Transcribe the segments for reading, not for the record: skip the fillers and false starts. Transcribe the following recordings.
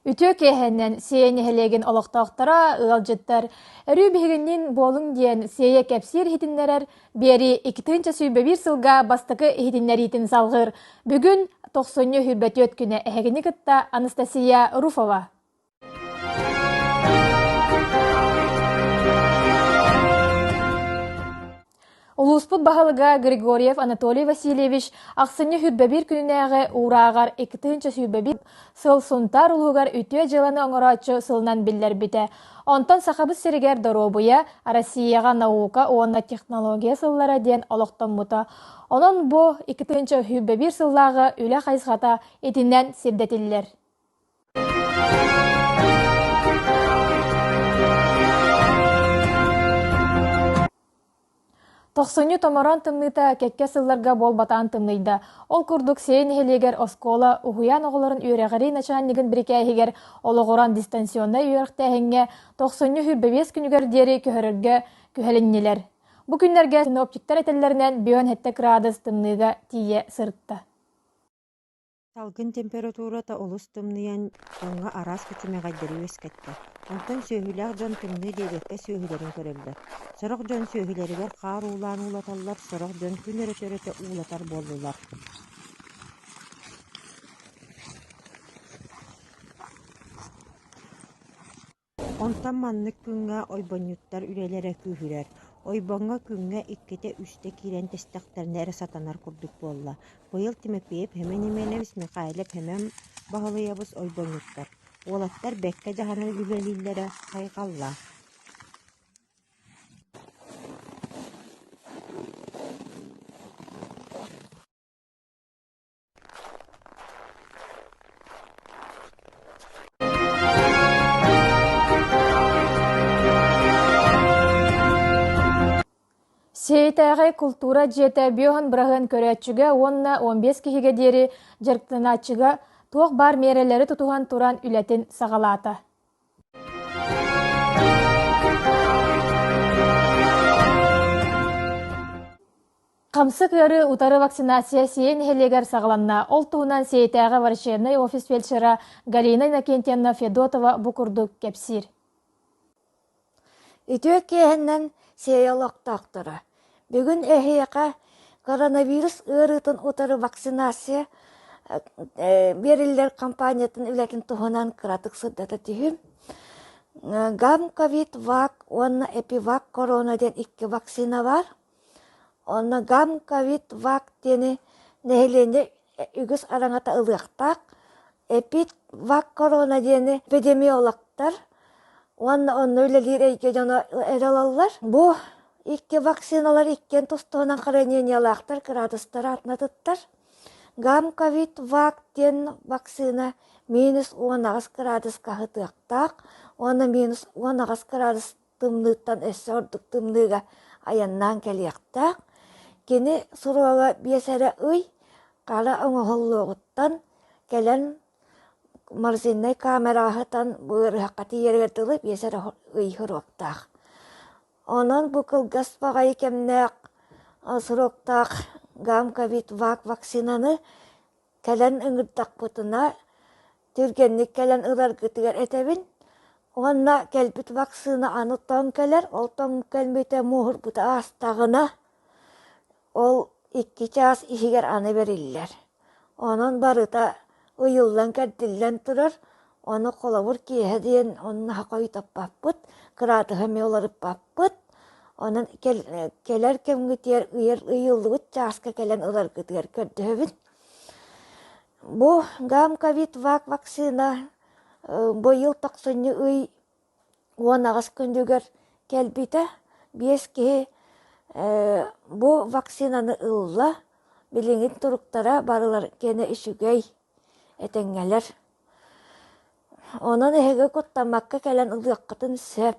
Ütö kehenden seyeni helegen olaqtaqtara ığalcıttar. Әрі бігіннен болың ден сeye кәпсер хитиннерер бері 2-нче сүйбе 1 сылға бастықы хитиннеритін салғыр. Бүгін 90 хүрбәті өткіні әхегіні кітта Анастасия Руфова. Улуспут бағалыға Григорьев Анатолий Васильевич ақсыны хүрбәбір күнінәғі урағар 2-нче сүйбәбір сыл сұнтар ұлғығар үтіе жыланы оңырачы сылынан білдер біті. Онтан сақабыз серігер доробуя Россияға наука оңна технология сыллара ден олықтан мұта. Онын бұ 2-нче хүрбәбір сыллағы үлі қайсғата етінен сирдетілер. Тоқсыны томаран тымныта кәкке сылларға бол батан тымныйда. Ол күрдік сейін хелегер оскола ұғыян оғыларын үйрәғірей начальнигін біркәйгер олығыран дистанционна үйрәқтәхінге 90 хүрбәбес күнігер дері көхірірге көхәліннелер. Бұ күнлерге синоптиктер әтелерінен бүйін хетті градус тымныға тие сыртта. Салгын температурата олус тымныян оңға арас күчіме ғайдары өскетті. Онтан сөйгілер жон тымны дебекке сөйгілерін көрілді. Сұрық жон сөйгілерігер қар улан улаталар, сұрық жон күн өрөтөрөте улатар болдылар. Онтан маннык күнге ойбонюттар үрелері күйірер. Ойбонға күнге иккете үсте кирен тестақтарнары сатанар күрдік болла. Бұйыл тимепейіп hemen еменебіз Михайлеп hemen бағылыябыз ойбонюттар. Олаттар бәкке жағанар үлелілері қайғалла. Сейтәғі культура жеті бүйін бірағын көрәтчіге 10-15 кихіге дері жарқтыначыға тоқ бар мерелері тұтуған туран үләтін сағалата. Қамсық өрі ұтары вакцинация сейін хелегер сағаланна. Ол туғынан сейтәғі варшерный офис фельдшера Галина Иннокентьевна Федотова бұқырдық кәпсір. Үтө кеһеннен сейолоқтақтыры. Бүгін әхияқа коронавирус ырытын ұтары вакцинация берілдер компаниятын үләтін тұғынан қыратық сұддата түйім. Гам ковид вак, онна эпивак корона ден 2 вакцина бар. Онна гам ковид вак дені нәйлене үгіз араңата ылықтақ. Эпид вак корона дені эпидемиологтар. Онна өлелер әйке жана әралалар. Бұ 2 вакциналар 2 тұстығынан қаранениялақтар, градустар атнатыттар. Гам ковид вак ден вакцина -19 градус қағытықтақ. Оны -19 градус тымнықтан өсі ордық тымныға аяннан кәліқтақ. Кені сұруаға бесәрі ұй, қара оңығылуғыттан кәлін марзиннай камерағытан бұғыр хаққаты ергертілі бесәрі ұй хұрықтақ. Онан бұқыл газ бағай кемнәқ сұруқтақ гам ковид вак вакцинаны кәлін үңірдақ бұтына түргенlik кәлін ұлар күтігер әтәбін. Онна кәлбіт вакцина аны тоң кәлер, ол тоң кәлбіті мұғыр бұта астағына ол 2 час ишігер аны берілер. Онын барыта ұйылдан кәрділден тұрар, оны қолавыр кейе дейін оның хақай таппап бұд, қыраты ғаме оларып бап бұд. Onun keler kem gıtır ıyıldı çaska kelen ılar gıtır kördü. Bu gam covid vaksina bu yıl 90 uy 19 gündüger kelbite beski bu vaksinanı ılla bilingin turuktara barılar gene işügey etengeler. Onun hege kutlamakka kelen ılıqıtın sep.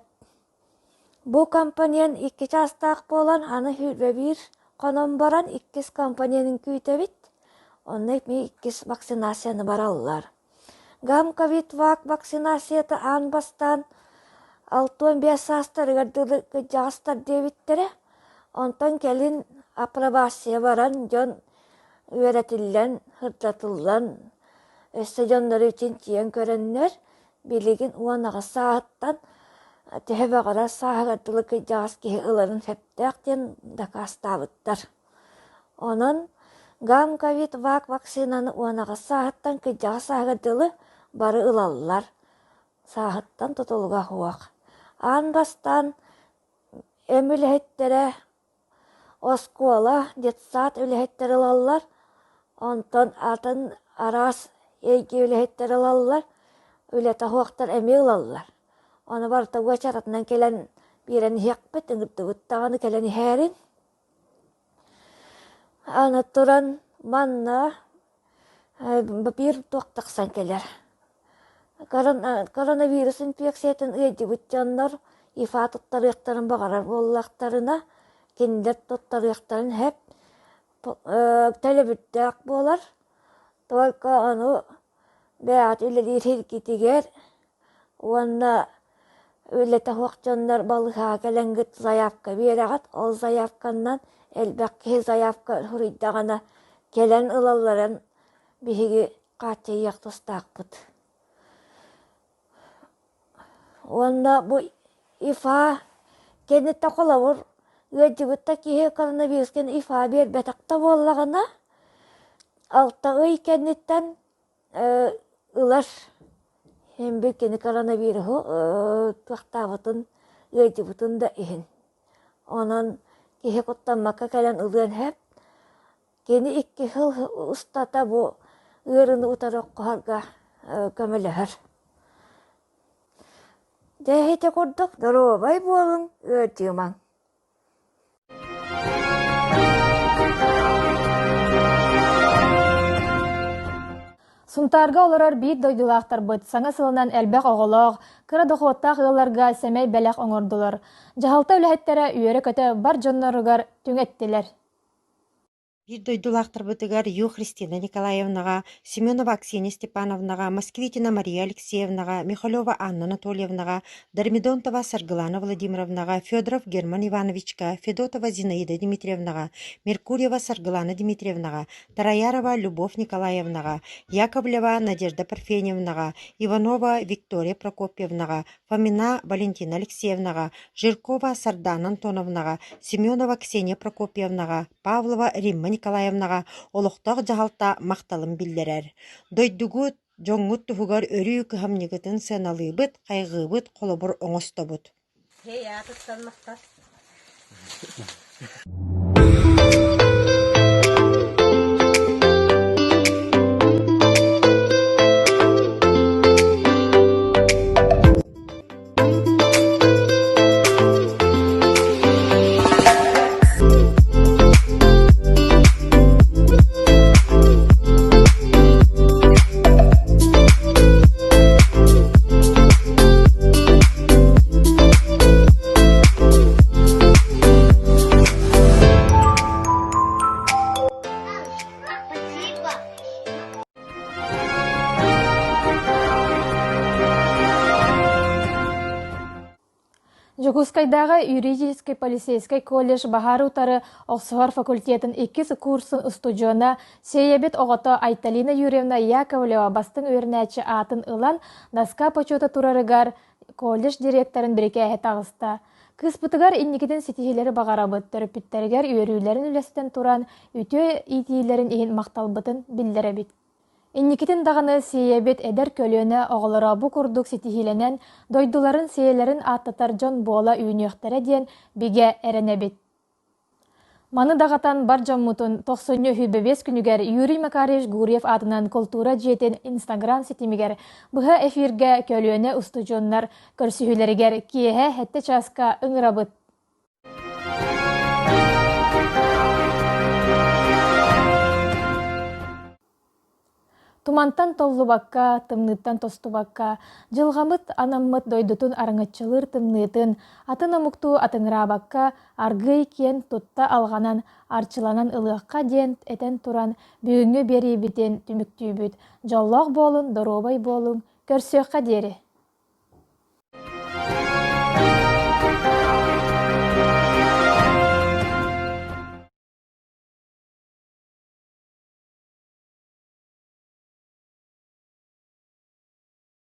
Bu kampanyan 2 çastaq bolan anı hürbe bir konum baran 2 kampanyanın küytebit. Onun mi 2 vaksinasyanı barallar. Gam covid vaksinasiyata an bastan 6-15 astar gardılık jastar devittere. Ondan kelin aprobasiya baran jon öğretilen, hırdatılan, östejonları için çiyen görenler билигин уанаға сааттан тэһэбэҕэрэ сааһыгардылы кыйдьаҕас киһи ыларын сэптээх диэн дакаастаабыттар. Онон гам ковид вакцинаны уанаға сааттан кыйдьаҕа сааһыгардылы бары ылаллар. Сааһыттан тутулга хуак. Аан бастан эм үлэһиттерэ оскуола, детсаат үлэһиттер ылаллар. Онтон атын араас эйги үлэһиттер ылаллар. Үлэtä хуактар эми ылаллар. Оны бартыгы чаратынан келен бирен хиякпыт, ынгырдыгыттағаны келен ихээрин. Аны туран манна бир туақтақсан келер. Коронавирус инфекциятын ыйдыбыттаннар ифа туттарыяқтарын бағарар боллақтарына киндер туттарыяқтарын хеп телебүттәк болар. Только аны бәғат үлелер хиркитигер уанна үлете хуақчаннар балыға кәләнгіт заявка берағат. Ол заявканнан әлбәкке заявка хұрыйдағана келен ылаларын биһиги қатыйяқ тұстақпыт. Уанна бу ифа кенетті қолауыр өйдігітті кейі коронавирускен ифа бербетақта боллағына алта үй кенеттен ылар hem bir keni koronavirusu tuaqtaabutun öydibutun da ihin. Onan kihe kuttanmakka kelen ılığın hep keni 2 yıl ustata bu ığırını utaroqqaharga kömeleher. Dehite kurduk, dorobay bolun, öydüman. Сунтарга олорор бит дойдулаақтар быт, саңа сылынан әлбәқ оғылоғ, кыра доқуаттақ ылларга сәмей бәләқ оңордулар. Жахалта үләһеттері үйері көті бар жоннорыгар түңеттілер. Бир дойдулаақтар бытыгар Ю Христина Николаевнаға, Семенова Ксения Степановнаға, Москвитина Мария Алексеевнаға, Михалева Анна Анатольевнаға, Дармидонтова Саргылана Владимировнаға, Федоров Герман Ивановичка, Федотова Зинаида Дмитриевнаға, Меркурьева Саргылана Дмитриевнаға, Тараярова Любовь Николаевнаға, Яковлева Надежда Парфеневнаға, Иванова Виктория Прокопьевнаға, Фомина Валентина Алексеевнаға, Жиркова Сардана Антоновнаға, Семенова Ксения Прокопьевнаға, Павлова Римма Николаевнаға олықтақ жағалта мақталым білдерер. Дойдугут жоңғыт тұхығар өрі күхамнегітін сәналыбыт, қайғыбыт, қолыбыр оңыстобыт. Жокускайдағы юридический полицейский колледж Бахар утары Оксфорд факультетін 2 курсын устудиона сейебет оғыто Айталина Юрьевна Яковлева бастың өрнәчі атын ылан наска почета турарыгар колледж директорын біреке әйет ағыста. Кыз бұтыгар инникетін сетихелері бағарабыт, төріпіттерігер үйерілерін үлестен туран үтө итийлерін ең мақталбытын білдіребит. Инникитин дағаны сейебет эдер көлөне оғылыра бу курдук сетихиленен дойдуларын сейелерин аттатар жон бола үйнөқтері ден биге эренебит. Маны дағатан бар жоммутун 95 күнігер Юрий Макаревич Гурьев атынан культура жетен Инстаграм сетимигер бұға эфирге көлөне устужоннар көрсүхілерігер киеhe хетте часка ыңырабыт. Тумантан толлубакка, тымныттан тостубакка, жылғамыт анаммыт дойдутун арыңытчылыр тымнытын, атын амукту атыңырабакка, аргый кен тутта алғанан, арчыланан ылыққа ден этен туран, бүгінгі бері бітен түміктүйбіт, жоллақ болын, доробай болын, көрсөққа дері.